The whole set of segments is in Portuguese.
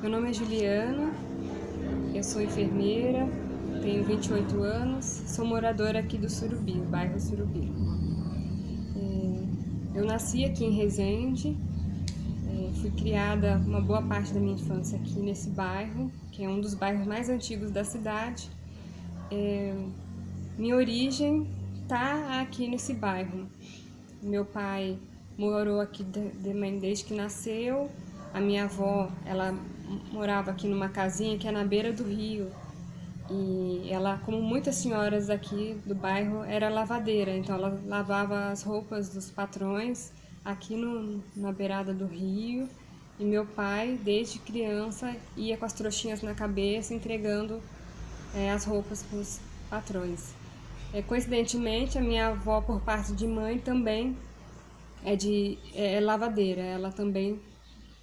Meu nome é Juliana, eu sou enfermeira, tenho 28 anos, sou moradora aqui do Surubim, bairro Surubim. Eu nasci aqui em Resende, fui criada uma boa parte da minha infância aqui nesse bairro, que é um dos bairros mais antigos da cidade. Minha origem está aqui nesse bairro. Meu pai morou aqui desde que nasceu. A minha avó, ela morava aqui numa casinha que é na beira do rio. E ela, como muitas senhoras aqui do bairro, era lavadeira. Então ela lavava as roupas dos patrões aqui na beirada do rio. E meu pai, desde criança, ia com as trouxinhas na cabeça entregando as roupas para os patrões. Coincidentemente, a minha avó, por parte de mãe, também é lavadeira. Ela também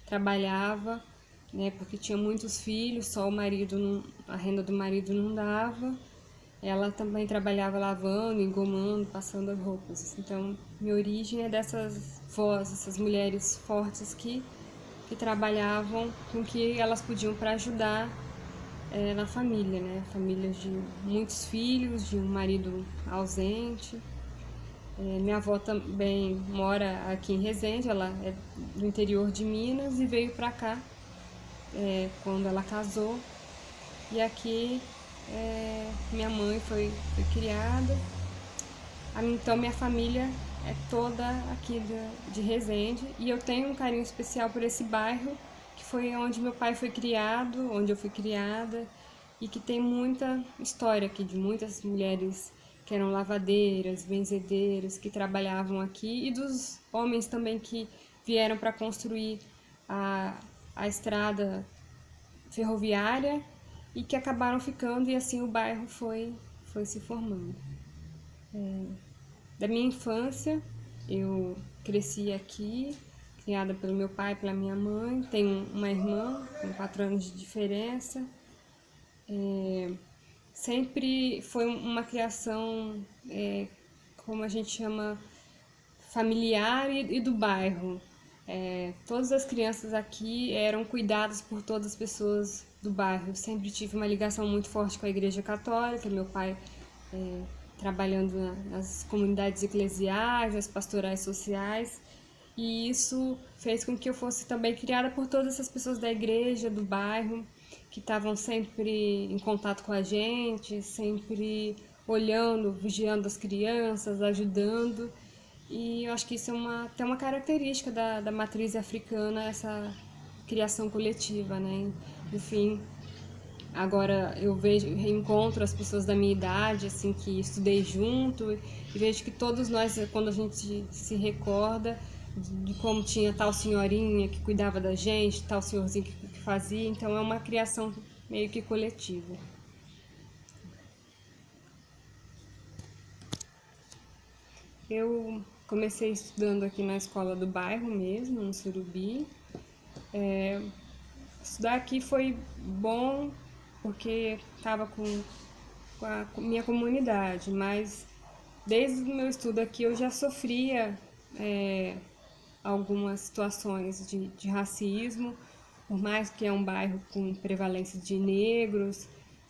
trabalhava, né, porque tinha muitos filhos, só o marido não, a renda do marido não dava. Ela também trabalhava lavando, engomando, passando as roupas. Então, minha origem é dessas vós, essas mulheres fortes que trabalhavam com o que elas podiam para ajudar na família, né? Famílias de muitos filhos, de um marido ausente. Minha avó também mora aqui em Resende, ela é do interior de Minas e veio para cá quando ela casou. E aqui minha mãe foi criada. Então minha família é toda aqui de Resende e eu tenho um carinho especial por esse bairro, que foi onde meu pai foi criado, onde eu fui criada, e que tem muita história aqui de muitas mulheres que eram lavadeiras, benzedeiras, que trabalhavam aqui, e dos homens também que vieram para construir a estrada ferroviária e que acabaram ficando, e assim o bairro foi se formando. Da minha infância, eu cresci aqui, criada pelo meu pai e pela minha mãe. Tenho uma irmã com 4 anos de diferença. Sempre foi uma criação, como a gente chama, familiar e do bairro. Todas as crianças aqui eram cuidadas por todas as pessoas do bairro. Eu sempre tive uma ligação muito forte com a Igreja Católica, meu pai trabalhando nas comunidades eclesiais, nas pastorais sociais, e isso fez com que eu fosse também criada por todas essas pessoas da igreja, do bairro, que estavam sempre em contato com a gente, sempre olhando, vigiando as crianças, ajudando. E eu acho que isso é até uma característica da matriz africana, essa criação coletiva, né? Enfim, agora eu reencontro as pessoas da minha idade, assim, que estudei junto, e vejo que todos nós, quando a gente se recorda de como tinha tal senhorinha que cuidava da gente, tal senhorzinho que fazia, então é uma criação meio que coletiva. Eu comecei estudando aqui na escola do bairro mesmo, no Surubi. Estudar aqui foi bom porque estava com a minha comunidade, mas desde o meu estudo aqui eu já sofria algumas situações de racismo, por mais que é um bairro com prevalência de negros,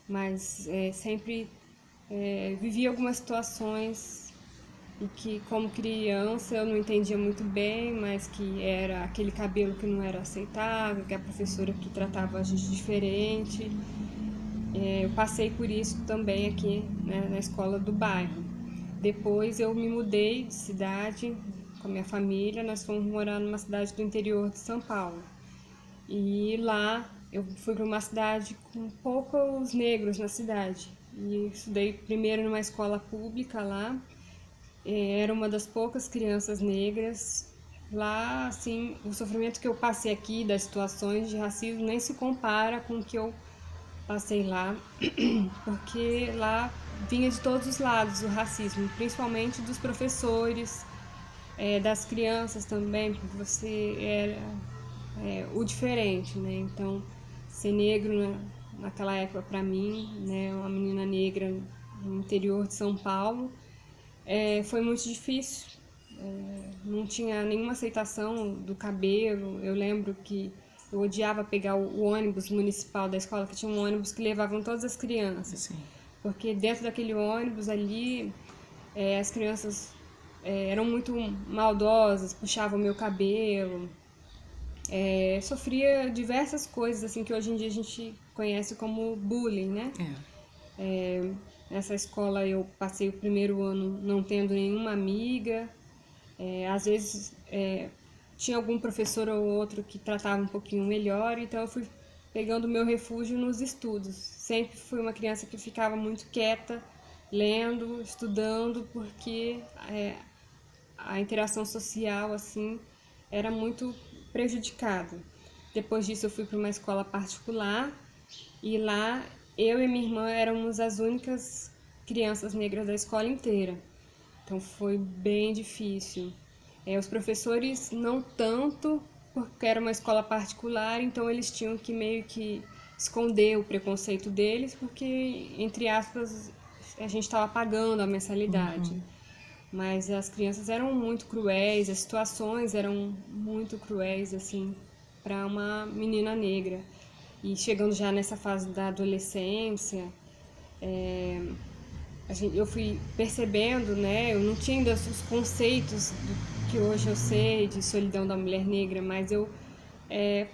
mas sempre vivi algumas situações e que, como criança, eu não entendia muito bem, mas que era aquele cabelo que não era aceitável, que a professora que tratava a gente diferente. Eu passei por isso também aqui, né, na escola do bairro. Depois eu me mudei de cidade com a minha família, nós fomos morar numa cidade do interior de São Paulo. E lá eu fui para uma cidade com poucos negros na cidade. E estudei primeiro numa escola pública lá. Era uma das poucas crianças negras. Lá, assim, o sofrimento que eu passei aqui, das situações de racismo, nem se compara com o que eu passei lá, porque lá vinha de todos os lados o racismo, principalmente dos professores, das crianças também, porque você era o diferente, né? Então, ser negro naquela época para mim, né, uma menina negra no interior de São Paulo, foi muito difícil. Não tinha nenhuma aceitação do cabelo. Eu lembro que Eu odiava pegar o ônibus municipal da escola, que tinha um ônibus que levavam todas as crianças. Sim. Porque dentro daquele ônibus ali, as crianças eram muito maldosas, puxavam meu cabelo. Sofria diversas coisas assim que hoje em dia a gente conhece como bullying, né? Nessa escola eu passei o primeiro ano não tendo nenhuma amiga. Às vezes tinha algum professor ou outro que tratava um pouquinho melhor, então eu fui pegando meu refúgio nos estudos. Sempre fui uma criança que ficava muito quieta, lendo, estudando, porque a interação social assim era muito prejudicada. Depois disso eu fui para uma escola particular e lá eu e minha irmã éramos as únicas crianças negras da escola inteira. Então foi bem difícil. Os professores não tanto, porque era uma escola particular, então eles tinham que meio que esconder o preconceito deles, porque, entre aspas, a gente estava pagando a mensalidade. Mas as crianças eram muito cruéis, as situações eram muito cruéis, assim, para uma menina negra. E chegando já nessa fase da adolescência, eu fui percebendo, né? Eu não tinha ainda os conceitos que hoje eu sei de solidão da mulher negra, mas eu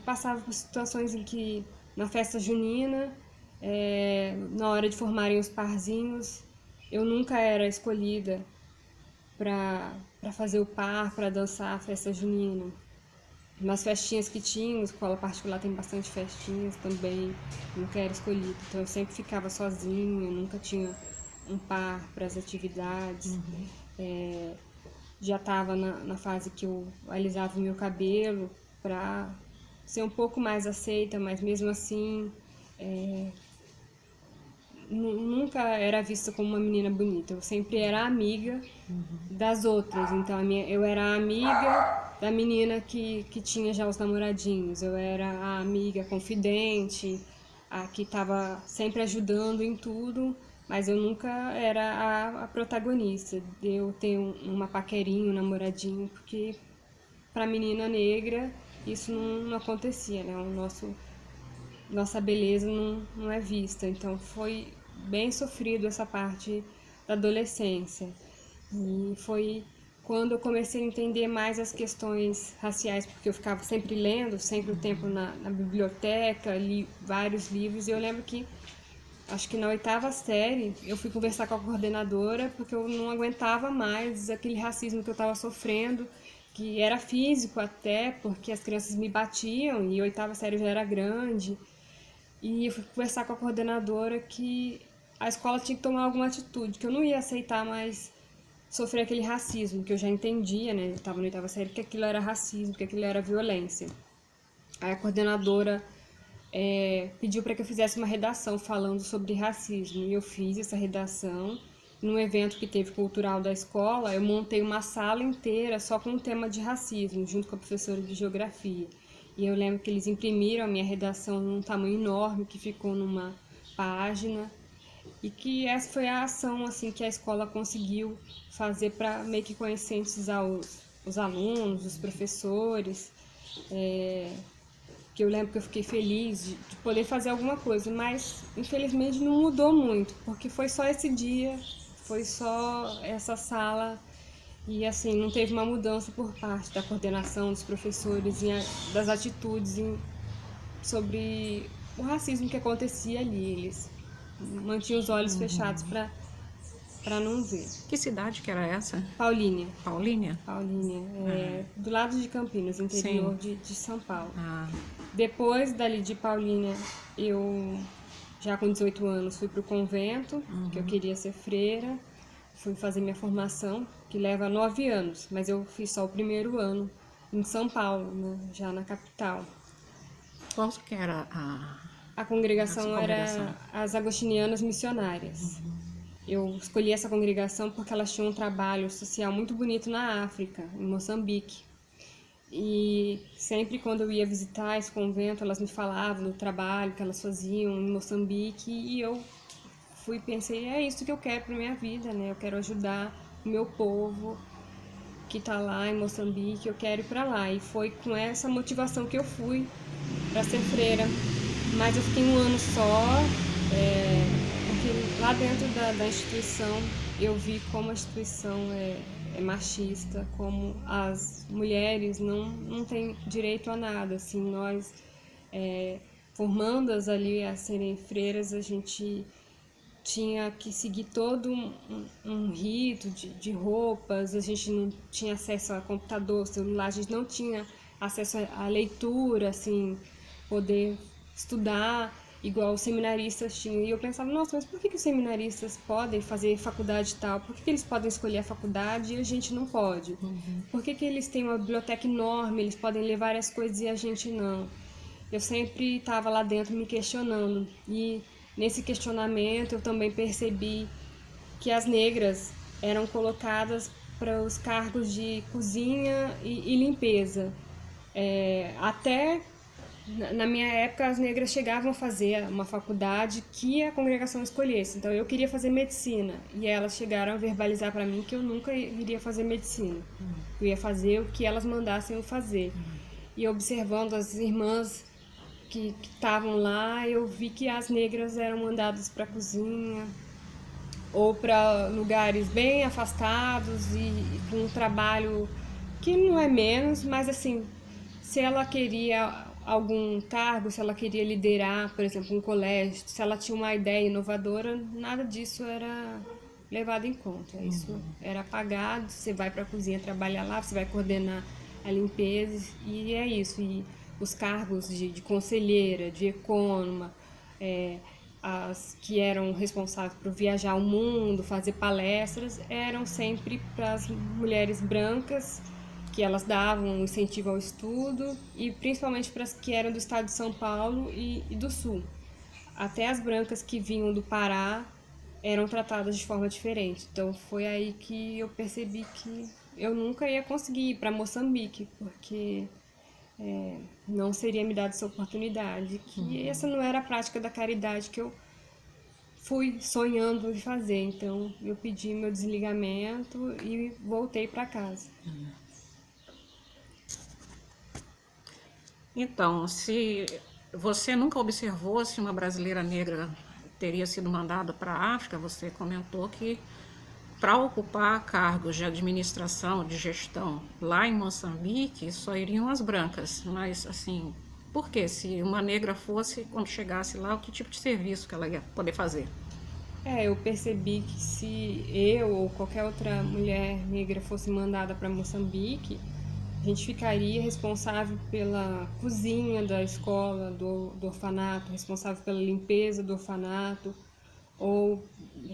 passava por situações em que na festa junina, na hora de formarem os parzinhos, eu nunca era escolhida para fazer o par, para dançar a festa junina. Nas festinhas que tinha, escola particular tem bastante festinhas também, nunca era escolhida. Então eu sempre ficava sozinha, nunca tinha um par para as atividades. Já estava na fase que eu alisava o meu cabelo para ser um pouco mais aceita, mas mesmo assim nunca era vista como uma menina bonita. Eu sempre era amiga das outras. Então eu era a amiga da menina que tinha já os namoradinhos. Eu era a amiga confidente, a que estava sempre ajudando em tudo, mas eu nunca era a protagonista. Eu tenho uma paquerinha, um namoradinho, porque para menina negra isso não acontecia, né? Nossa beleza não é vista. Então foi bem sofrido essa parte da adolescência. E foi quando eu comecei a entender mais as questões raciais, porque eu ficava sempre lendo, sempre o tempo na biblioteca, li vários livros, e eu lembro que, acho que na 8ª série, eu fui conversar com a coordenadora, porque eu não aguentava mais aquele racismo que eu estava sofrendo, que era físico até, porque as crianças me batiam, e a 8ª série já era grande, e eu fui conversar com a coordenadora que a escola tinha que tomar alguma atitude, que eu não ia aceitar mais sofrer aquele racismo, que eu já entendia, né? Eu estava na 8ª série, que aquilo era racismo, que aquilo era violência. Aí a coordenadora pediu para que eu fizesse uma redação falando sobre racismo, e eu fiz essa redação. Num evento que teve cultural da escola, eu montei uma sala inteira só com o tema de racismo, junto com a professora de geografia. E eu lembro que eles imprimiram a minha redação num tamanho enorme, que ficou numa página, e que essa foi a ação assim que a escola conseguiu fazer para meio que conscientizar os alunos, os professores, que eu lembro que eu fiquei feliz de poder fazer alguma coisa, mas infelizmente não mudou muito, porque foi só esse dia, foi só essa sala, e assim, não teve uma mudança por parte da coordenação, dos professores, das atitudes sobre o racismo que acontecia ali. Eles mantinham os olhos fechados para não ver. Que cidade que era essa? Paulínia. Paulínia? Paulínia, do lado de Campinas, interior de São Paulo. Depois dali de Paulínia, eu já com 18 anos fui para o convento, que eu queria ser freira. Fui fazer minha formação, que leva 9 anos, mas eu fiz só o primeiro ano em São Paulo, né, já na capital. Qual que era A congregação era as Agostinianas Missionárias. Eu escolhi essa congregação porque elas tinham um trabalho social muito bonito na África, em Moçambique. E sempre quando eu ia visitar esse convento, elas me falavam do trabalho que elas faziam em Moçambique, e eu pensei, é isso que eu quero para minha vida, né? Eu quero ajudar o meu povo, que está lá em Moçambique, eu quero ir para lá. E foi com essa motivação que eu fui para ser freira. Mas eu fiquei um ano só, porque lá dentro da instituição eu vi como a instituição é machista, como as mulheres não têm direito a nada. Assim, nós, formandas ali a serem freiras, a gente tinha que seguir todo um rito de roupas, a gente não tinha acesso a computador, celular, a gente não tinha acesso à leitura, assim, poder estudar igual os seminaristas tinham. E eu pensava, nossa, mas por que os seminaristas podem fazer faculdade e tal? Por que eles podem escolher a faculdade e a gente não pode? Por que eles têm uma biblioteca enorme, eles podem ler várias coisas e a gente não? Eu sempre estava lá dentro me questionando. E nesse questionamento eu também percebi que as negras eram colocadas para os cargos de cozinha e limpeza. Até na minha época as negras chegavam a fazer uma faculdade que a congregação escolhesse. Então eu queria fazer medicina e elas chegaram a verbalizar para mim que eu nunca iria fazer medicina. Eu ia fazer o que elas mandassem eu fazer. E observando as irmãs que estavam lá, eu vi que as negras eram mandadas para a cozinha ou para lugares bem afastados e com um trabalho que não é menos, mas assim, se ela queria algum cargo, se ela queria liderar, por exemplo, um colégio, se ela tinha uma ideia inovadora, nada disso era levado em conta. Isso era apagado, você vai para a cozinha trabalhar lá, você vai coordenar a limpeza e é isso. E os cargos de conselheira, de econômica, as que eram responsáveis por viajar o mundo, fazer palestras, eram sempre para as mulheres brancas, que elas davam um incentivo ao estudo, e principalmente para as que eram do estado de São Paulo e do Sul. Até as brancas que vinham do Pará eram tratadas de forma diferente. Então foi aí que eu percebi que eu nunca ia conseguir ir para Moçambique, porque não seria me dada essa oportunidade, que essa não era a prática da caridade que eu fui sonhando em fazer. Então eu pedi meu desligamento e voltei para casa. Então, se você nunca observou se uma brasileira negra teria sido mandada para a África, você comentou que para ocupar cargos de administração, de gestão lá em Moçambique, só iriam as brancas. Mas, assim, por que? Se uma negra fosse, quando chegasse lá, que tipo de serviço que ela ia poder fazer? Eu percebi que se eu ou qualquer outra mulher negra fosse mandada para Moçambique, a gente ficaria responsável pela cozinha da escola, do orfanato, responsável pela limpeza do orfanato, ou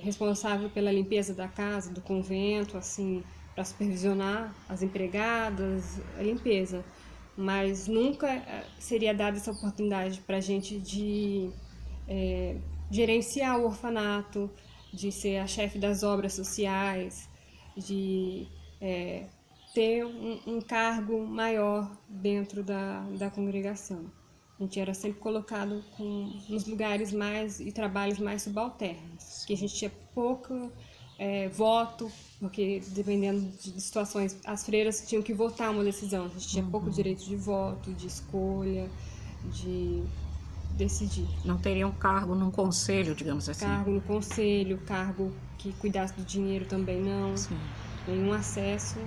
responsável pela limpeza da casa, do convento, assim, para supervisionar as empregadas, a limpeza. Mas nunca seria dada essa oportunidade para a gente de gerenciar o orfanato, de ser a chefe das obras sociais, de ter um cargo maior dentro da congregação. A gente era sempre colocado nos lugares mais e trabalhos mais subalternos, que a gente tinha pouco voto, porque dependendo de situações, as freiras tinham que votar uma decisão, a gente tinha pouco direito de voto, de escolha, de decidir. Não teria um cargo num conselho, digamos assim? Cargo no conselho, cargo que cuidasse do dinheiro também não. Sim. Nenhum acesso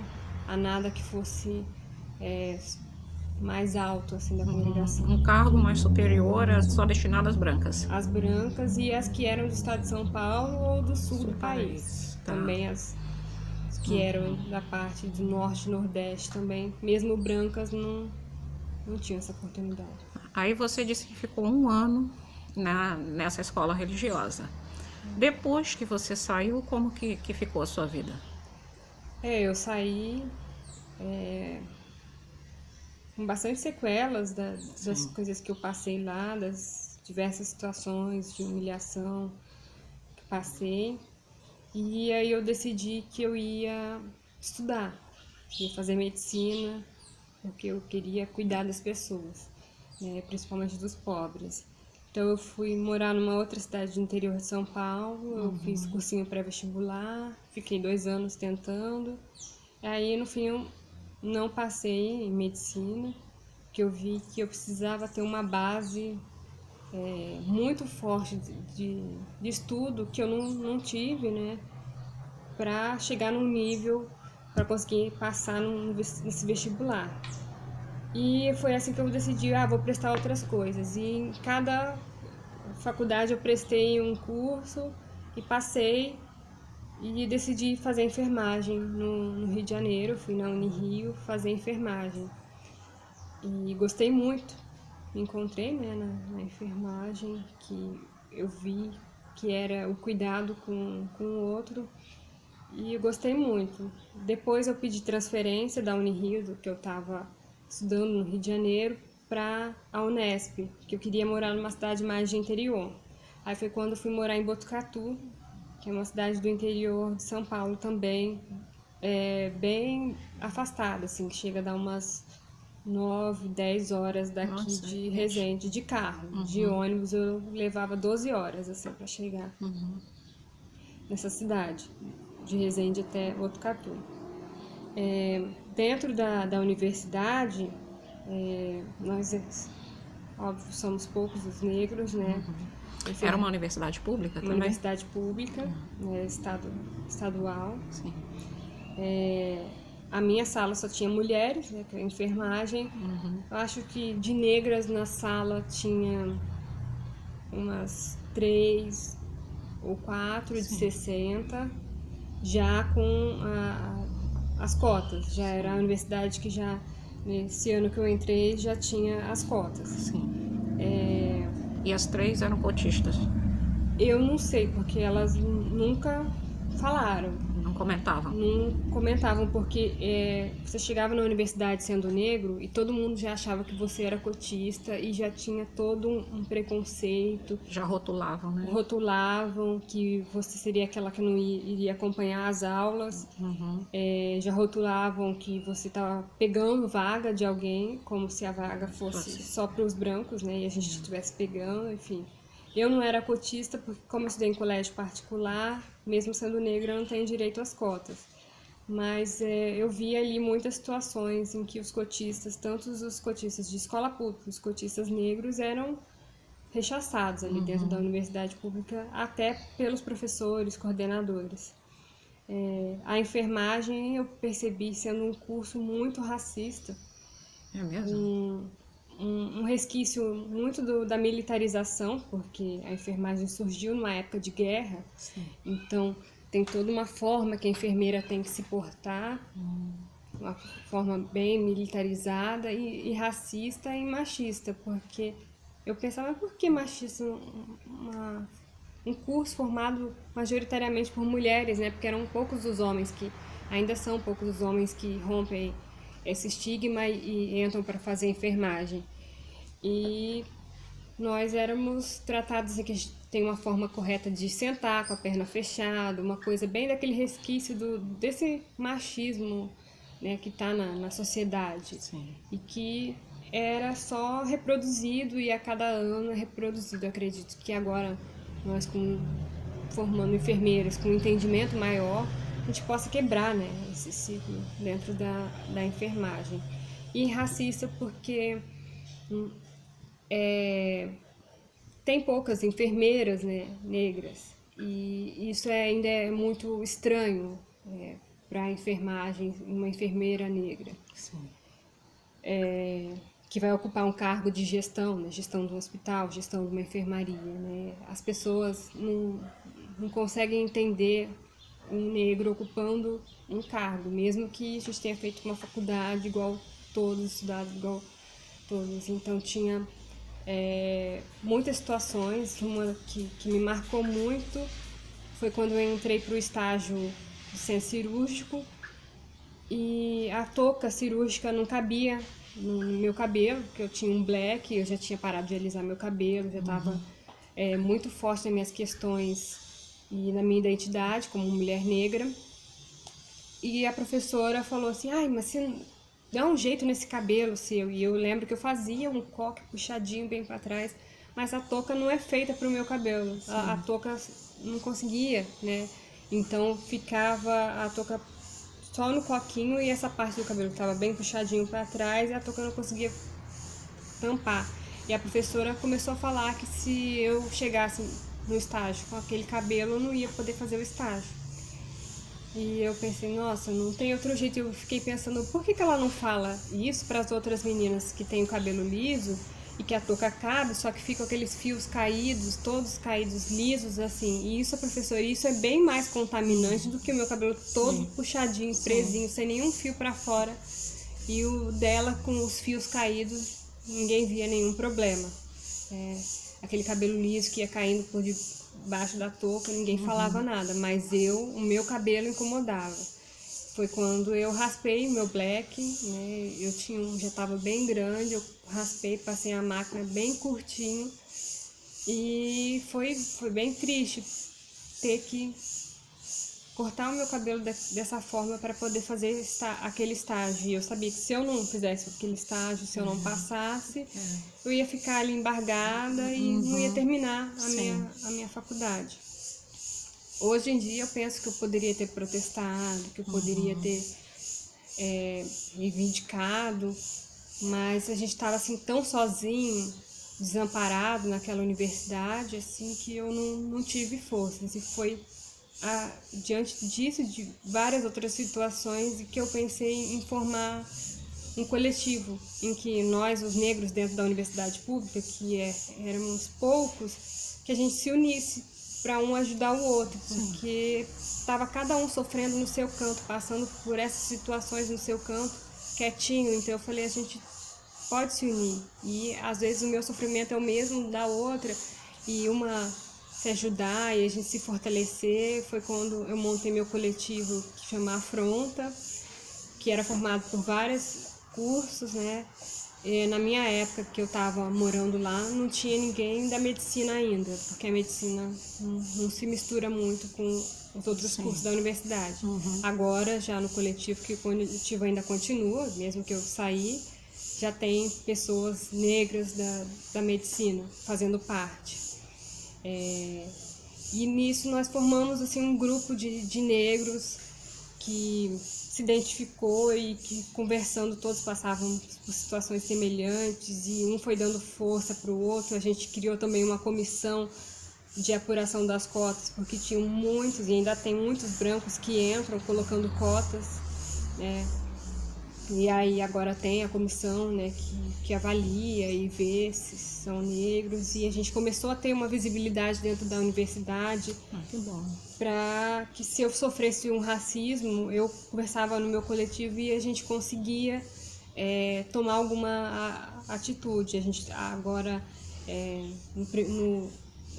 a nada que fosse mais alto assim da congregação. Um cargo mais superior é só destinado às brancas? As brancas e as que eram do estado de São Paulo ou do sul do país. Tá. Também as que eram da parte do norte e nordeste também. Mesmo brancas não tinham essa oportunidade. Aí você disse que ficou um ano nessa escola religiosa. Depois que você saiu, como que ficou a sua vida? Eu saí com bastante sequelas das coisas que eu passei lá, das diversas situações de humilhação que passei. E aí eu decidi que eu ia estudar, ia fazer medicina, porque eu queria cuidar das pessoas, né, principalmente dos pobres. Então eu fui morar numa outra cidade do interior de São Paulo, eu fiz cursinho pré-vestibular, fiquei 2 anos tentando. Aí, no fim, eu não passei em medicina, que eu vi que eu precisava ter uma base muito forte de estudo que eu não tive, né, para chegar num nível para conseguir passar nesse vestibular. E foi assim que eu decidi, vou prestar outras coisas. E em cada faculdade eu prestei um curso e passei e decidi fazer enfermagem no Rio de Janeiro. Fui na Unirio fazer enfermagem e gostei muito. Me encontrei, né, na enfermagem, que eu vi que era o cuidado com o outro, e eu gostei muito. Depois eu pedi transferência da Unirio, do que eu estava estudando no Rio de Janeiro, para a Unesp, que eu queria morar numa cidade mais de interior. Aí foi quando eu fui morar em Botucatu, que é uma cidade do interior de São Paulo também, bem afastada, assim, que chega a dar umas 9, 10 horas daqui. Nossa, de gente. Resende, de carro. De ônibus eu levava 12 horas, assim, para chegar nessa cidade, de Resende até Botucatu. Dentro da universidade, nós, óbvio, somos poucos os negros, né? Era uma universidade pública também? Uma universidade pública, né, estadual. Sim. A minha sala só tinha mulheres, né, que é enfermagem. Eu acho que de negras na sala tinha umas 3 ou 4 de 60, já com as cotas. Já era a universidade que já, nesse ano que eu entrei, já tinha as cotas. Sim. E as 3 eram cotistas? Eu não sei, porque elas nunca falaram. Não comentavam? Não comentavam, porque você chegava na universidade sendo negro e todo mundo já achava que você era cotista e já tinha todo um preconceito. Já rotulavam, né? Rotulavam que você seria aquela que não iria acompanhar as aulas. Já rotulavam que você estava pegando vaga de alguém, como se a vaga fosse só para os brancos, né? E a gente estivesse pegando, enfim. Eu não era cotista, porque como eu estudei em colégio particular, mesmo sendo negra, eu não tenho direito às cotas. Mas eu vi ali muitas situações em que os cotistas, tanto os cotistas de escola pública, os cotistas negros, eram rechaçados ali dentro da universidade pública, até pelos professores, coordenadores. A enfermagem eu percebi sendo um curso muito racista. É mesmo? Um resquício muito da militarização, porque a enfermagem surgiu numa época de guerra. Sim. Então tem toda uma forma que a enfermeira tem que se portar, uma forma bem militarizada e racista e machista, porque eu pensava, mas por que machista? Um curso formado majoritariamente por mulheres, né? Porque eram poucos os homens que, ainda são poucos os homens que rompem esse estigma e entram para fazer enfermagem. E nós éramos tratados assim, que a gente tem uma forma correta de sentar com a perna fechada, uma coisa bem daquele resquício desse machismo, né, que está na sociedade. Sim. E que era só reproduzido e a cada ano é reproduzido. Eu acredito que agora nós, formando enfermeiras com um entendimento maior, a gente possa quebrar, né, esse ciclo dentro da enfermagem. E racista porque tem poucas enfermeiras, né, negras, e isso ainda é muito estranho para a enfermagem, uma enfermeira negra. Sim. Que vai ocupar um cargo de gestão, né, gestão do hospital, gestão de uma enfermaria, né. As pessoas não conseguem entender um negro ocupando um cargo, mesmo que a gente tenha feito uma faculdade igual todos, estudado igual todos. Então tinha muitas situações. Uma que me marcou muito foi quando eu entrei para o estágio de centro cirúrgico e a touca cirúrgica não cabia no meu cabelo, porque eu tinha um black, eu já tinha parado de alisar meu cabelo, já estava muito forte nas minhas questões e na minha identidade como mulher negra. E a professora falou assim, mas você dá um jeito nesse cabelo seu. E eu lembro que eu fazia um coque puxadinho bem para trás, mas a touca não é feita para o meu cabelo. A touca não conseguia, né? Então ficava a touca só no coquinho e essa parte do cabelo que estava bem puxadinho para trás, e a touca não conseguia tampar. E a professora começou a falar que se eu chegasse no estágio com aquele cabelo, eu não ia poder fazer o estágio. E eu pensei, nossa, não tem outro jeito. Eu fiquei pensando, por que ela não fala isso para as outras meninas que têm o cabelo liso e que a touca cabe, só que ficam aqueles fios caídos, todos caídos, lisos, assim. E isso, professora, isso é bem mais contaminante do que o meu cabelo todo puxadinho, presinho, sem nenhum fio para fora. E o dela com os fios caídos, ninguém via nenhum problema. Aquele cabelo liso que ia caindo por debaixo da touca, ninguém falava nada, mas o meu cabelo incomodava. Foi quando eu raspei o meu black, né? Já estava bem grande, eu raspei, passei a máquina bem curtinho e foi bem triste ter que cortar o meu cabelo dessa forma para poder fazer aquele estágio. E eu sabia que se eu não fizesse aquele estágio, se eu não passasse, eu ia ficar ali embargada e não ia terminar a minha faculdade. Hoje em dia eu penso que eu poderia ter protestado, que eu poderia ter reivindicado, mas a gente estava assim tão sozinho, desamparado naquela universidade, assim, que eu não tive força. Assim, foi diante disso, de várias outras situações, e que eu pensei em formar um coletivo em que nós, os negros dentro da universidade pública, que éramos poucos, que a gente se unisse para um ajudar o outro, porque estava cada um sofrendo no seu canto, passando por essas situações no seu canto, quietinho. Então eu falei, a gente pode se unir, e às vezes o meu sofrimento é o mesmo da outra, e uma se ajudar e a gente se fortalecer. Foi quando eu montei meu coletivo, que chama Afronta, que era formado por vários cursos, né? E na minha época que eu estava morando lá, não tinha ninguém da medicina ainda, porque a medicina não se mistura muito com os outros cursos da universidade. Agora, já no coletivo, que o coletivo ainda continua, mesmo que eu saí, já tem pessoas negras da medicina fazendo parte. E nisso nós formamos assim um grupo de negros que se identificou e que, conversando, todos passavam por situações semelhantes, e um foi dando força para o outro. A gente criou também uma comissão de apuração das cotas, porque tinham muitos, e ainda tem muitos brancos que entram colocando cotas, né? E aí agora tem a comissão, né, que avalia e vê se são negros, e a gente começou a ter uma visibilidade dentro da universidade. Que bom. Para que, se eu sofresse um racismo, eu conversava no meu coletivo e a gente conseguia tomar alguma atitude. A gente agora, no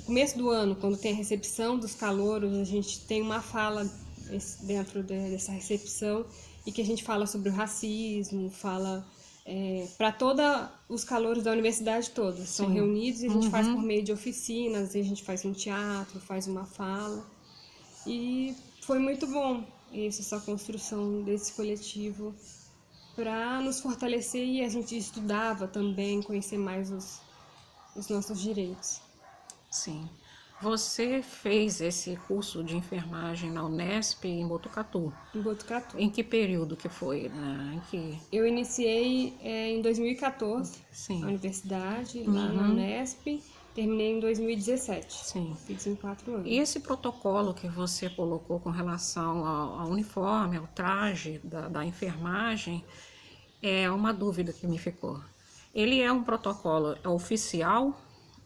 começo do ano, quando tem a recepção dos calouros, a gente tem uma fala dentro dessa recepção, e que a gente fala sobre o racismo, fala para todos os calouros da universidade toda. São reunidos e a gente faz por meio de oficinas, a gente faz um teatro, faz uma fala. E foi muito bom essa construção desse coletivo para nos fortalecer, e a gente estudava também, conhecer mais os nossos direitos. Sim. Você fez esse curso de enfermagem na Unesp em Botucatu. Em Botucatu. Em que período que foi? Eu iniciei em 2014, a universidade, lá na Unesp. Terminei em 2017. Sim. Fiz em 4 anos. E esse protocolo que você colocou com relação ao uniforme, ao traje da enfermagem, é uma dúvida que me ficou. Ele é um protocolo oficial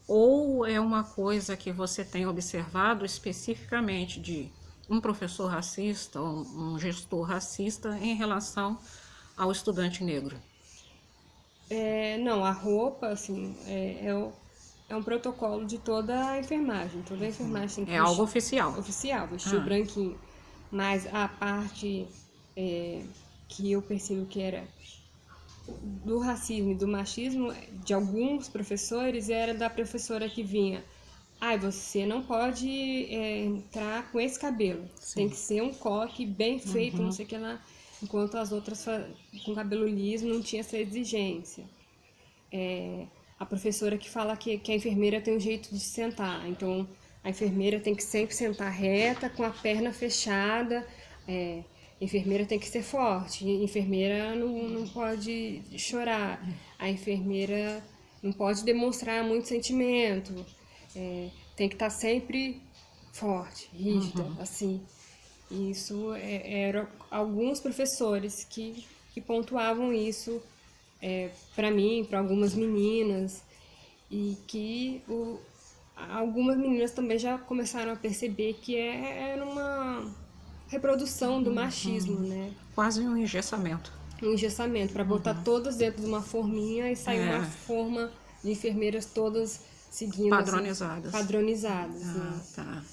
ou é uma coisa que você tem observado especificamente de um professor racista ou um gestor racista em relação ao estudante negro? Não, a roupa, assim, é um protocolo de toda a enfermagem. Toda a enfermagem tem que É algo oficial. Oficial, vestir branquinho. Mas a parte que eu percebo que era do racismo e do machismo de alguns professores era da professora que vinha: você não pode entrar com esse cabelo. Tem que ser um coque bem feito, não sei o que lá. Enquanto as outras com cabelo liso não tinha essa exigência. A professora que fala que a enfermeira tem um jeito de sentar. Então, a enfermeira tem que sempre sentar reta, com a perna fechada. enfermeira tem que ser forte, enfermeira não pode chorar, a enfermeira não pode demonstrar muito sentimento, tem que estar sempre forte, rígida, assim. Isso eram alguns professores que pontuavam isso para mim, para algumas meninas, e que algumas meninas também já começaram a perceber que era uma reprodução do machismo, né? Quase um engessamento. Um engessamento, para botar todas dentro de uma forminha e sair uma forma de enfermeiras todas seguindo padronizadas. Assim, padronizadas, né? Tá.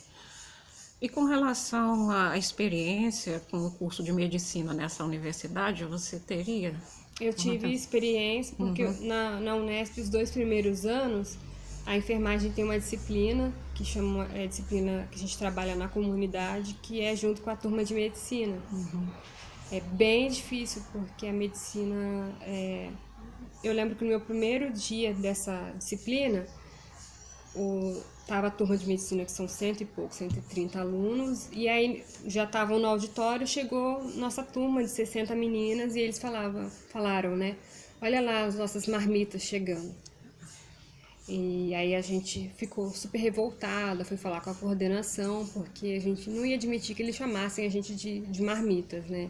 E com relação à experiência com o curso de medicina nessa universidade, você teria? Eu tive experiência porque na Unesp, os 2 primeiros anos, a enfermagem tem uma disciplina que chama disciplina que a gente trabalha na comunidade, que é junto com a turma de medicina. É bem difícil porque a medicina... Eu lembro que no meu primeiro dia dessa disciplina, tava a turma de medicina, que são 100 e pouco, 130 alunos, e aí já estavam no auditório, chegou nossa turma de 60 meninas e eles falaram, né? Olha lá as nossas marmitas chegando. E aí a gente ficou super revoltada, foi falar com a coordenação, porque a gente não ia admitir que eles chamassem a gente de marmitas, né?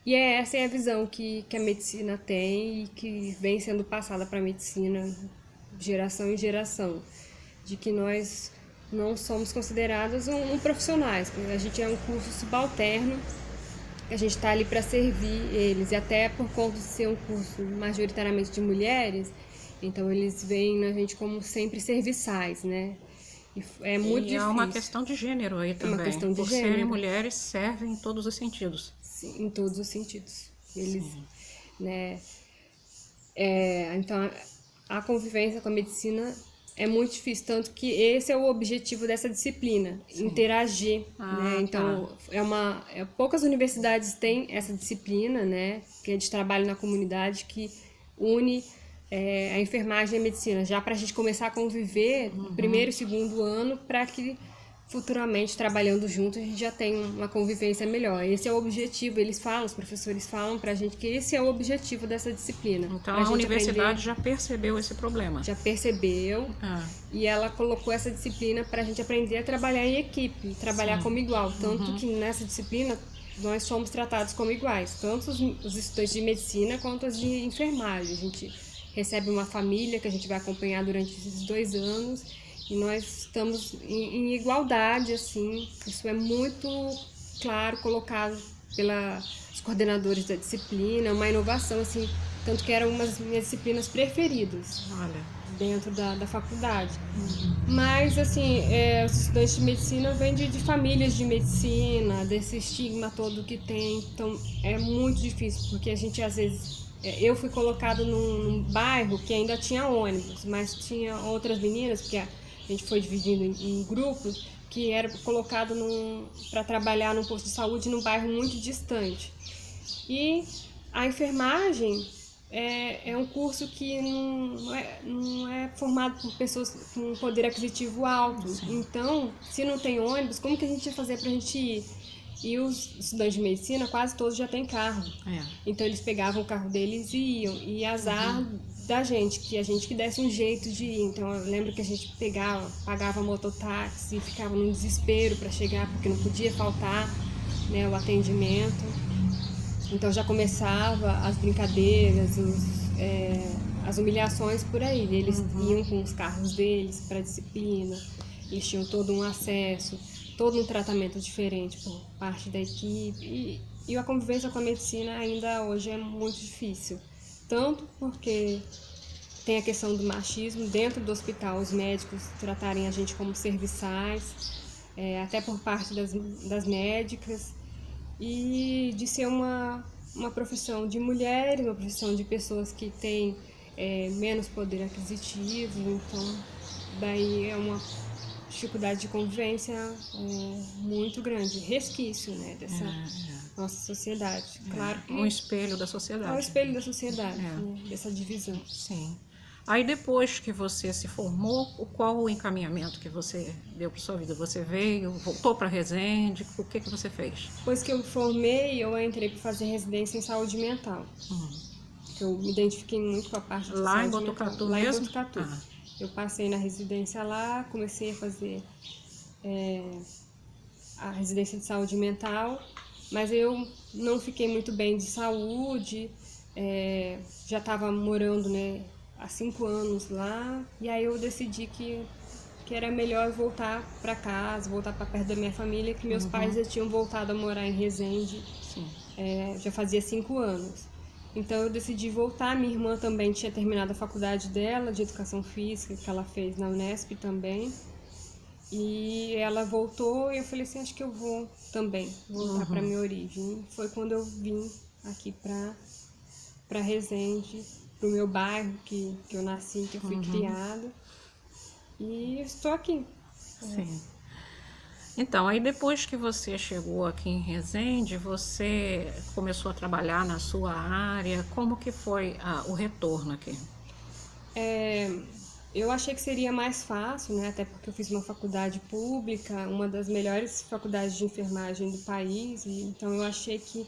E essa é a visão que a medicina tem e que vem sendo passada para a medicina de geração em geração, de que nós não somos considerados profissionais, porque a gente é um curso subalterno, a gente está ali para servir eles, e até por conta de ser um curso majoritariamente de mulheres, então eles veem a gente como sempre serviçais, né? E é muito difícil. É uma questão de gênero aí também. É uma questão de por gênero. serem mulheres, servem em todos os sentidos. Sim, em todos os sentidos. Eles, né? Então, a convivência com a medicina é muito difícil, tanto que esse é o objetivo dessa disciplina, interagir, né? Então, poucas universidades têm essa disciplina, né? Que é de trabalho na comunidade, que une a enfermagem e a medicina, já para a gente começar a conviver no primeiro e segundo ano, para que futuramente, trabalhando junto, a gente já tenha uma convivência melhor. Esse é o objetivo, os professores falam para a gente que esse é o objetivo dessa disciplina. Então, a universidade já percebeu esse problema. Já percebeu, e ela colocou essa disciplina para a gente aprender a trabalhar em equipe, trabalhar como igual. Tanto que nessa disciplina nós somos tratados como iguais, tanto os estudantes de medicina quanto os de enfermagem. A gente recebe uma família que a gente vai acompanhar durante esses 2 anos, e nós estamos em igualdade, assim. Isso é muito claro, colocado pelos coordenadores da disciplina, uma inovação, assim, tanto que eram umas minhas disciplinas preferidas. Olha, dentro da faculdade. Mas, assim, os estudantes de medicina vêm de famílias de medicina, desse estigma todo que tem, então é muito difícil, porque a gente, às vezes... eu fui colocada num bairro que ainda tinha ônibus, mas tinha outras meninas, porque a gente foi dividindo em grupos, que era colocado para trabalhar num posto de saúde num bairro muito distante. E a enfermagem é um curso que não é formado por pessoas com poder aquisitivo alto. Sim. Então, se não tem ônibus, como que a gente ia fazer para a gente ir? E os estudantes de medicina, quase todos já têm carro. Então, eles pegavam o carro deles e iam. E azar da gente, que a gente que desse um jeito de ir. Então, eu lembro que a gente pagava mototáxi, ficava num desespero para chegar, porque não podia faltar, né, o atendimento. Então, já começava as brincadeiras, as humilhações por aí. Eles iam com os carros deles para a disciplina, eles tinham todo um acesso, todo um tratamento diferente por parte da equipe, e a convivência com a medicina ainda hoje é muito difícil, tanto porque tem a questão do machismo dentro do hospital, os médicos tratarem a gente como serviçais, até por parte das médicas, e de ser uma profissão de mulheres, uma profissão de pessoas que têm menos poder aquisitivo, então daí é uma dificuldade de convivência muito grande, resquício, né, dessa nossa sociedade. Claro que um espelho da sociedade. É um espelho da sociedade, né, dessa divisão. Sim. Aí depois que você se formou, qual o encaminhamento que você deu para sua vida? Você veio, voltou para Resende, o que você fez? Depois que eu me formei, eu entrei para fazer residência em saúde mental. Eu me identifiquei muito com a parte de Lá em saúde mental. Botucatu Lá em mesmo? Botucatu. Ah, Eu passei na residência lá, comecei a fazer a residência de saúde mental, mas eu não fiquei muito bem de saúde, já estava morando, né, há 5 anos lá, e aí eu decidi que era melhor voltar para casa, voltar para perto da minha família, que meus pais já tinham voltado a morar em Resende, sim. já fazia 5 anos. Então eu decidi voltar. Minha irmã também tinha terminado a faculdade dela de educação física, que ela fez na Unesp também. E ela voltou e eu falei assim, acho que eu vou também voltar para minha origem. Foi quando eu vim aqui para Resende, pro meu bairro que eu nasci, que eu fui criada. E estou aqui. Sim. Então, aí depois que você chegou aqui em Resende, você começou a trabalhar na sua área, como que foi o retorno aqui? Eu achei que seria mais fácil, né? Até porque eu fiz uma faculdade pública, uma das melhores faculdades de enfermagem do país, e então eu achei que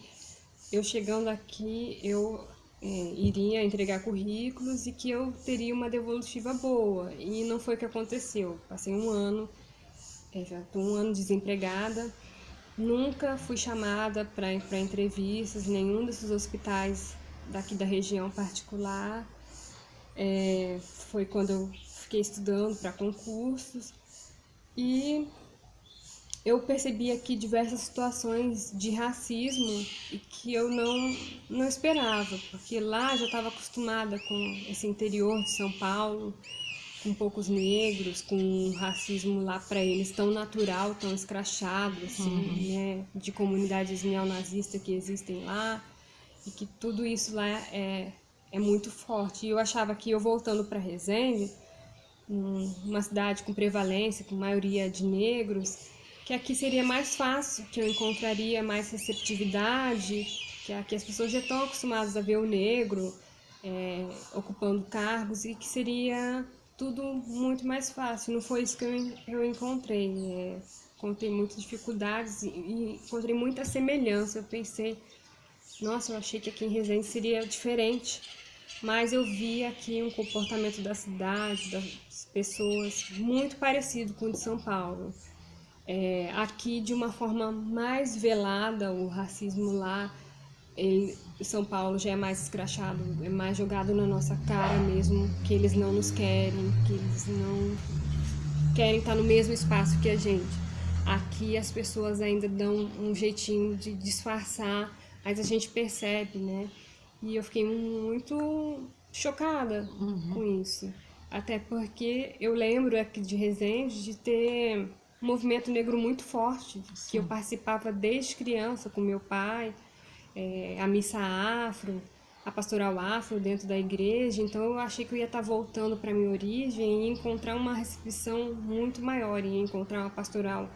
eu chegando aqui eu iria entregar currículos e que eu teria uma devolutiva boa. E não foi o que aconteceu. Passei um ano, já estou um ano desempregada, nunca fui chamada para entrevistas em nenhum desses hospitais daqui da região particular. Foi quando eu fiquei estudando para concursos e eu percebi aqui diversas situações de racismo e que eu não esperava, porque lá já estava acostumada com esse interior de São Paulo, com poucos negros, com um racismo lá para eles tão natural, tão escrachado, assim, né, de comunidades neonazistas que existem lá, e que tudo isso lá é muito forte. E eu achava que eu voltando para Resende, uma cidade com prevalência, com maioria de negros, que aqui seria mais fácil, que eu encontraria mais receptividade, que aqui as pessoas já estão acostumadas a ver o negro ocupando cargos e que seria tudo muito mais fácil. Não foi isso que eu encontrei. Encontrei muitas dificuldades e encontrei muita semelhança. Eu pensei, nossa, eu achei que aqui em Resende seria diferente, mas eu vi aqui um comportamento da cidade, das pessoas, muito parecido com o de São Paulo. Aqui, de uma forma mais velada, o racismo lá, em São Paulo já é mais escrachado, é mais jogado na nossa cara mesmo, que eles não nos querem, que eles não querem estar no mesmo espaço que a gente. Aqui as pessoas ainda dão um jeitinho de disfarçar, mas a gente percebe, né? E eu fiquei muito chocada com isso. Até porque eu lembro aqui de Resende de ter um movimento negro muito forte, que eu participava desde criança com meu pai, a missa afro, a pastoral afro dentro da igreja. Então eu achei que eu ia estar voltando para minha origem e encontrar uma recepção muito maior, e encontrar uma pastoral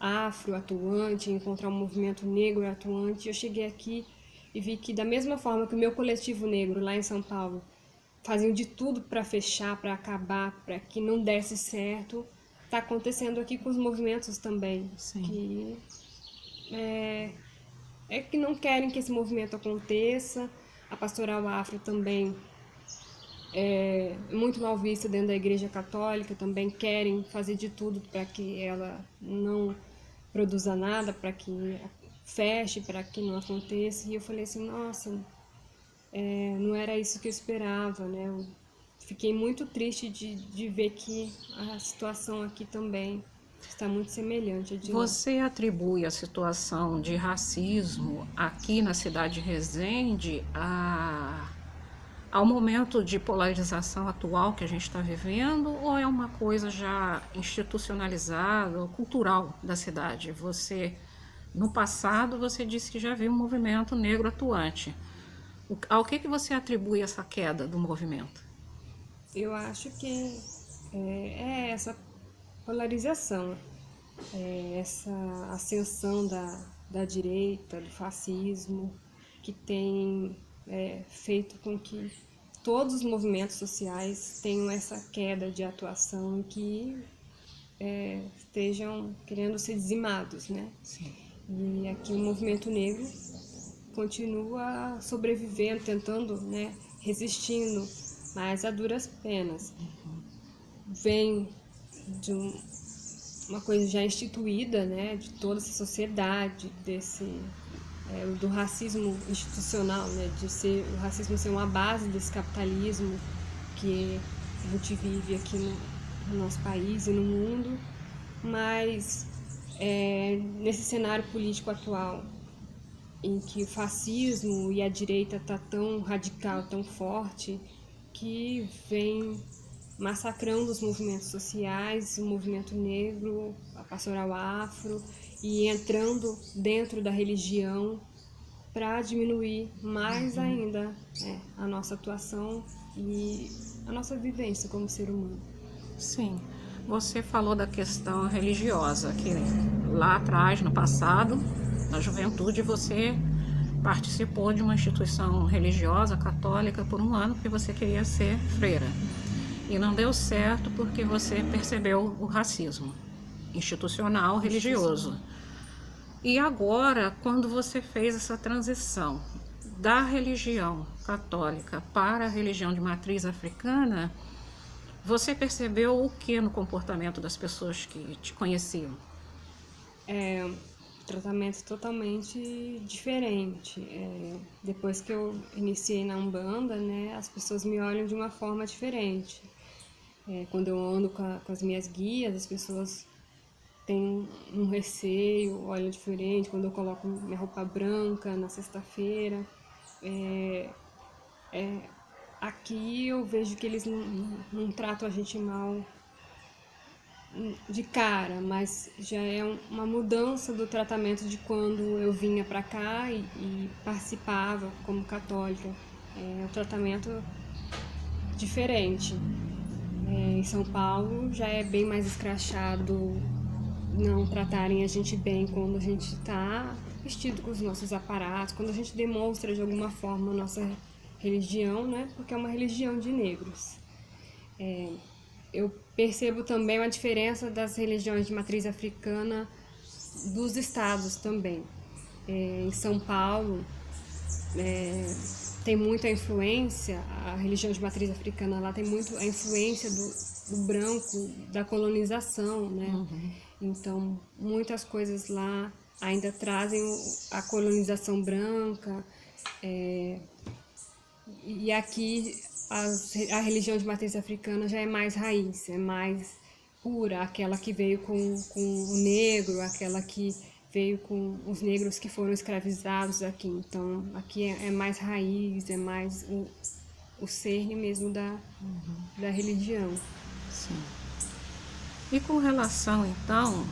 afro atuante, encontrar um movimento negro atuante. Eu cheguei aqui e vi que da mesma forma que o meu coletivo negro lá em São Paulo faziam de tudo para fechar, para acabar, para que não desse certo, está acontecendo aqui com os movimentos também. Sim. Que que não querem que esse movimento aconteça. A pastoral afro também é muito mal vista dentro da igreja católica, também querem fazer de tudo para que ela não produza nada, para que feche, para que não aconteça. E eu falei assim, nossa, não era isso que eu esperava, né? Eu fiquei muito triste de ver que a situação aqui também está muito semelhante a de lá. Você atribui a situação de racismo aqui na cidade de Resende ao momento de polarização atual que a gente está vivendo, ou é uma coisa já institucionalizada, cultural da cidade? No passado, você disse que já viu um movimento negro atuante. Ao que você atribui essa queda do movimento? Eu acho que é essa polarização, essa ascensão da direita, do fascismo, que tem feito com que todos os movimentos sociais tenham essa queda de atuação que estejam querendo ser dizimados, né? Sim. E aqui o movimento negro continua sobrevivendo, tentando, né, resistindo, mas a duras penas. Vem de uma coisa já instituída, né, de toda essa sociedade, do racismo institucional, né, o racismo ser uma base desse capitalismo que a gente vive aqui no nosso país e no mundo, mas nesse cenário político atual, em que o fascismo e a direita está tão radical, tão forte, que vem massacrando os movimentos sociais, o movimento negro, a pastoral afro, e entrando dentro da religião para diminuir mais ainda a nossa atuação e a nossa vivência como ser humano. Sim, você falou da questão religiosa, que lá atrás, no passado, na juventude, você participou de uma instituição religiosa católica por um ano porque você queria ser freira. E não deu certo porque você percebeu o racismo institucional, religioso. E agora, quando você fez essa transição da religião católica para a religião de matriz africana, você percebeu o que no comportamento das pessoas que te conheciam? Tratamento totalmente diferente. Depois que eu iniciei na Umbanda, né, as pessoas me olham de uma forma diferente. Quando eu ando com as minhas guias, as pessoas têm um receio, olham diferente. Quando eu coloco minha roupa branca na sexta-feira, aqui eu vejo que eles não tratam a gente mal de cara, mas já é uma mudança do tratamento de quando eu vinha para cá e participava como católica. É um tratamento diferente. Em São Paulo já é bem mais escrachado não tratarem a gente bem quando a gente está vestido com os nossos aparatos, quando a gente demonstra de alguma forma a nossa religião, né? Porque é uma religião de negros. Eu percebo também uma diferença das religiões de matriz africana dos estados também. Em São Paulo tem muita influência, a religião de matriz africana lá tem muito a influência do branco, da colonização, né? Então, muitas coisas lá ainda trazem a colonização branca, e aqui a religião de matriz africana já é mais raiz, é mais pura, aquela que veio com o negro, aquela que veio com os negros que foram escravizados aqui. Então, aqui é mais raiz, é mais o cerne mesmo da religião. Sim. E com relação, então,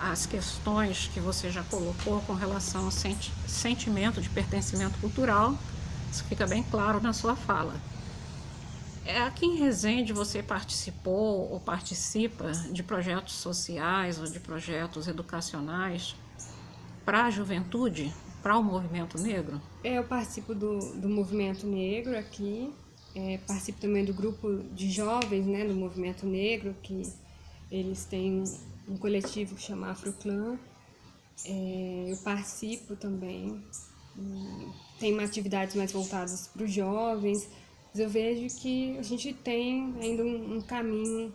às questões que você já colocou com relação ao sentimento de pertencimento cultural, isso fica bem claro na sua fala. Aqui em Resende você participou ou participa de projetos sociais ou de projetos educacionais para a juventude, para o movimento negro? Eu participo do movimento negro aqui, participo também do grupo de jovens, né, do movimento negro, que eles têm um coletivo que chama Afroclã. Eu participo também, tem atividades mais voltadas para os jovens, mas eu vejo que a gente tem ainda um caminho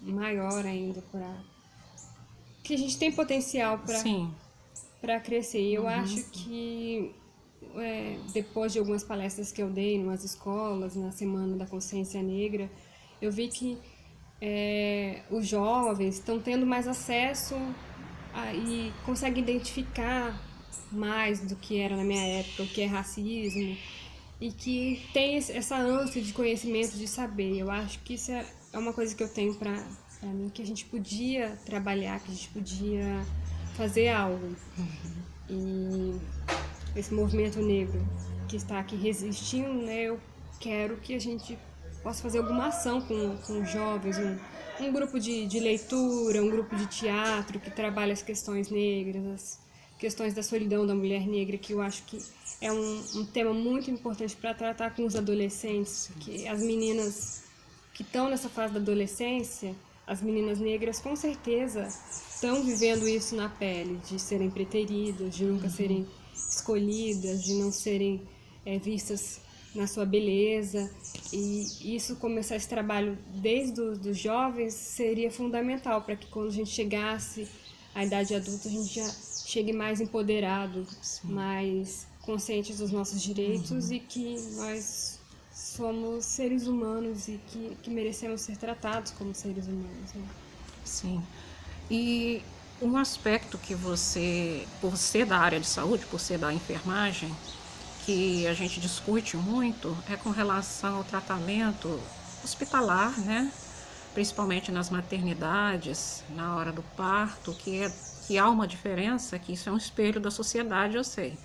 maior ainda que a gente tem potencial para crescer. E eu acho que depois de algumas palestras que eu dei em umas escolas, na Semana da Consciência Negra, eu vi que os jovens estão tendo mais acesso e conseguem identificar mais do que era na minha época, o que é racismo, e que tem essa ânsia de conhecimento, de saber. Eu acho que isso é uma coisa que eu tenho para mim, que a gente podia trabalhar, que a gente podia fazer algo. E esse movimento negro que está aqui resistindo, né, eu quero que a gente possa fazer alguma ação com jovens, um grupo de leitura, um grupo de teatro que trabalha as questões negras, as questões da solidão da mulher negra, que eu acho que é um tema muito importante para tratar com os adolescentes, que as meninas que estão nessa fase da adolescência, as meninas negras com certeza estão vivendo isso na pele, de serem preteridas, de nunca serem escolhidas, de não serem vistas na sua beleza, e isso, começar esse trabalho desde os jovens seria fundamental para que quando a gente chegasse à idade adulta a gente já chegue mais empoderado, mais conscientes dos nossos direitos e que nós somos seres humanos e que merecemos ser tratados como seres humanos, né? Sim. E um aspecto que você, por ser da área de saúde, por ser da enfermagem, que a gente discute muito é com relação ao tratamento hospitalar, né? Principalmente nas maternidades, na hora do parto, que há uma diferença, que isso é um espelho da sociedade, eu sei.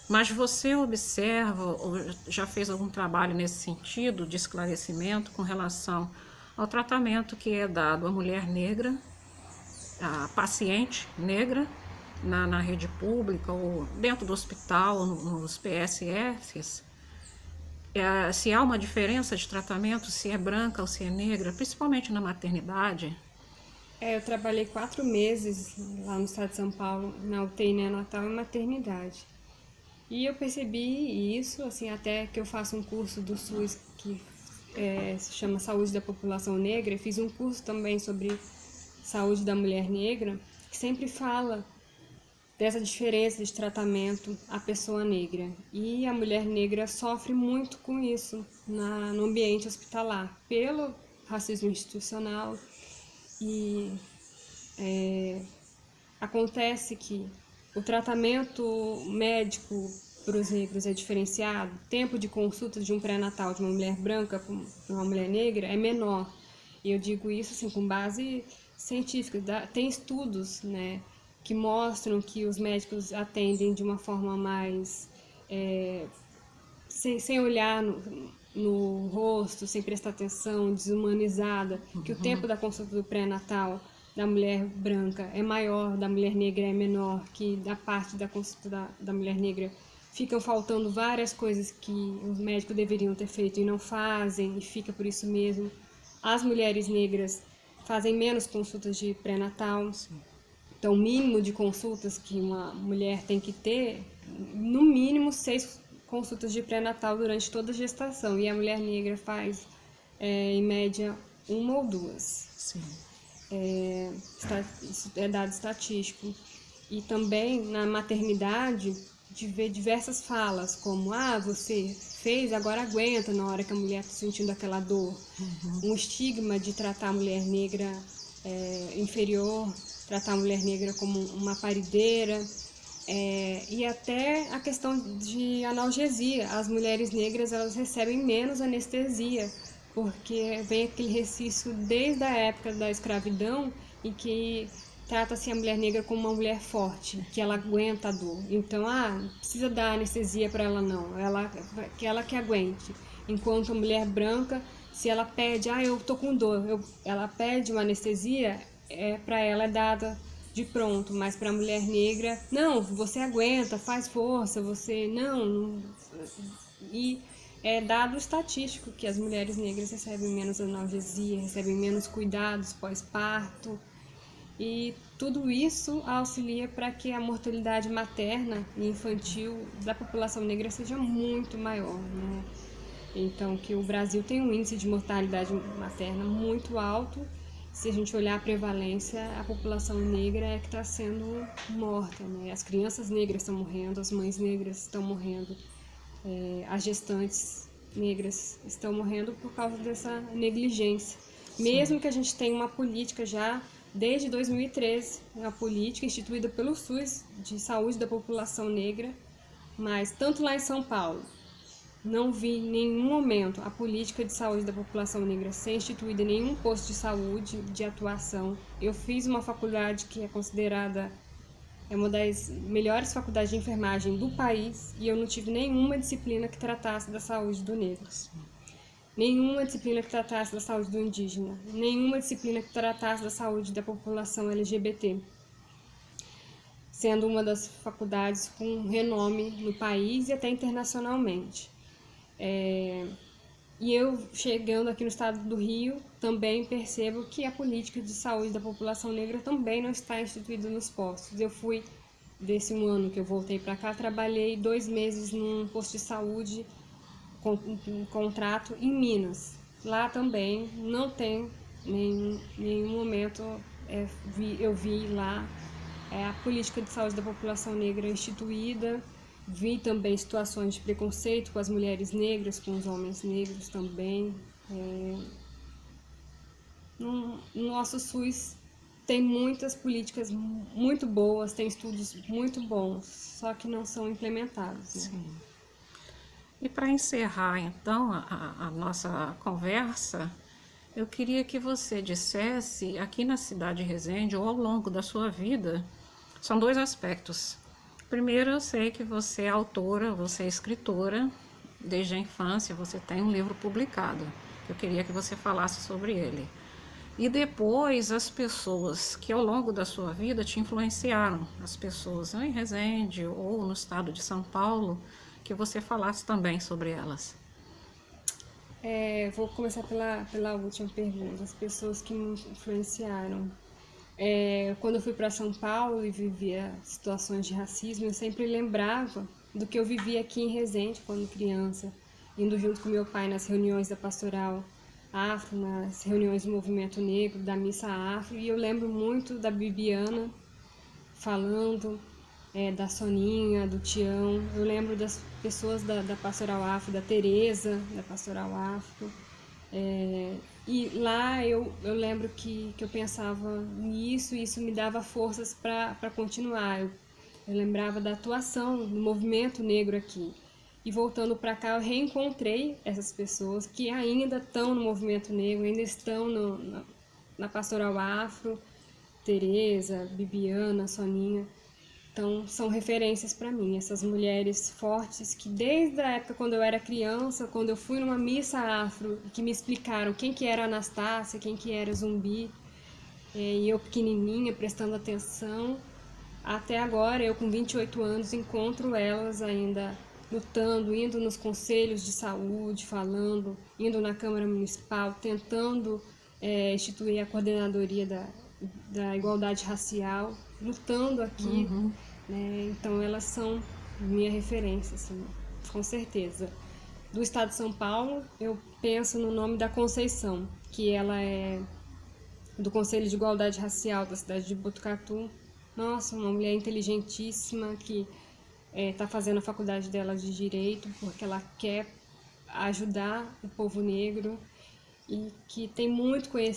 Mas você observa, ou já fez algum trabalho nesse sentido de esclarecimento com relação ao tratamento que é dado à mulher negra, à paciente negra, na rede pública ou dentro do hospital, nos PSFs, se há uma diferença de tratamento, se é branca ou se é negra, principalmente na maternidade? Eu trabalhei 4 meses lá no estado de São Paulo, na UTI neonatal e maternidade. E eu percebi isso, assim, até que eu faço um curso do SUS que se chama Saúde da População Negra. Eu fiz um curso também sobre saúde da mulher negra, que sempre fala dessa diferença de tratamento à pessoa negra. E a mulher negra sofre muito com isso no ambiente hospitalar, pelo racismo institucional. E acontece que o tratamento médico para os negros é diferenciado, o tempo de consulta de um pré-natal de uma mulher branca para uma mulher negra é menor. E eu digo isso assim, com base científica. Tem estudos, né, que mostram que os médicos atendem de uma forma mais sem olhar no rosto, sem prestar atenção, desumanizada, que o tempo da consulta do pré-natal da mulher branca é maior, da mulher negra é menor, que da parte da consulta da mulher negra ficam faltando várias coisas que os médicos deveriam ter feito e não fazem, e fica por isso mesmo. As mulheres negras fazem menos consultas de pré-natal. Então, o mínimo de consultas que uma mulher tem que ter, no mínimo 6 consultas de pré-natal durante toda a gestação. E a mulher negra faz, em média, 1 ou 2. Sim. Isso é dado estatístico. E também, na maternidade, de ver diversas falas, como, você fez, agora aguenta, na hora que a mulher está sentindo aquela dor. Um estigma de tratar a mulher negra inferior, tratar a mulher negra como uma parideira, e até a questão de analgesia. As mulheres negras, elas recebem menos anestesia, porque vem aquele resquício desde a época da escravidão, em que trata-se a mulher negra como uma mulher forte, que ela aguenta a dor. Então, não precisa dar anestesia para ela não, ela que aguente. Enquanto a mulher branca, se ela pede, eu tô com dor, ela pede uma anestesia, para ela é dada de pronto, mas para a mulher negra, não, você aguenta, faz força, você não. E é dado estatístico que as mulheres negras recebem menos analgesia, recebem menos cuidados pós-parto, e tudo isso auxilia para que a mortalidade materna e infantil da população negra seja muito maior, né? Então, que o Brasil tem um índice de mortalidade materna muito alto. Se a gente olhar a prevalência, a população negra é que está sendo morta, né? As crianças negras estão morrendo, as mães negras estão morrendo, as gestantes negras estão morrendo por causa dessa negligência. Sim. Mesmo que a gente tenha uma política já desde 2013, uma política instituída pelo SUS de saúde da população negra, mas tanto lá em São Paulo, não vi em nenhum momento a política de saúde da população negra ser instituída em nenhum posto de saúde de atuação. Eu fiz uma faculdade que é considerada uma das melhores faculdades de enfermagem do país e eu não tive nenhuma disciplina que tratasse da saúde do negro. Nenhuma disciplina que tratasse da saúde do indígena. Nenhuma disciplina que tratasse da saúde da população LGBT. sendo uma das faculdades com renome no país e até internacionalmente. E eu, chegando aqui no estado do Rio, também percebo que a política de saúde da população negra também não está instituída nos postos. Eu fui, desse um ano que eu voltei para cá, trabalhei 2 meses num posto de saúde com um contrato em Minas. Lá também não tem nenhum momento eu vi lá a política de saúde da população negra instituída. Vi também situações de preconceito com as mulheres negras, com os homens negros também. No nosso SUS tem muitas políticas muito boas, tem estudos muito bons, só que não são implementados. Né? Sim. E para encerrar, então, a nossa conversa, eu queria que você dissesse, aqui na cidade de Resende, ou ao longo da sua vida, são 2 aspectos. Primeiro, eu sei que você é autora, você é escritora, desde a infância você tem um livro publicado. Eu queria que você falasse sobre ele. E depois, as pessoas que ao longo da sua vida te influenciaram, as pessoas em Resende ou no estado de São Paulo, que você falasse também sobre elas. Vou começar pela última pergunta, as pessoas que me influenciaram. Quando eu fui para São Paulo e vivia situações de racismo, eu sempre lembrava do que eu vivia aqui em Resende quando criança, indo junto com meu pai nas reuniões da Pastoral Afro, nas reuniões do Movimento Negro, da Missa Afro, e eu lembro muito da Bibiana falando, da Soninha, do Tião. Eu lembro das pessoas da Pastoral Afro, da Tereza, da Pastoral Afro. E lá eu lembro que eu pensava nisso e isso me dava forças para continuar. Eu lembrava da atuação do movimento negro aqui. E voltando para cá, eu reencontrei essas pessoas que ainda estão no movimento negro, ainda estão na Pastoral Afro, Tereza, Bibiana, Soninha. Então, são referências para mim, essas mulheres fortes que desde a época quando eu era criança, quando eu fui numa missa afro, que me explicaram quem que era Anastácia, quem que era Zumbi, e eu pequenininha, prestando atenção, até agora, eu com 28 anos, encontro elas ainda lutando, indo nos conselhos de saúde, falando, indo na Câmara Municipal, tentando instituir a coordenadoria da igualdade racial, lutando aqui. Né? Então elas são minha referência, assim, com certeza. Do estado de São Paulo, eu penso no nome da Conceição, que ela é do Conselho de Igualdade Racial da cidade de Botucatu. Nossa, uma mulher inteligentíssima que está fazendo a faculdade dela de Direito porque ela quer ajudar o povo negro e que tem muito conhecimento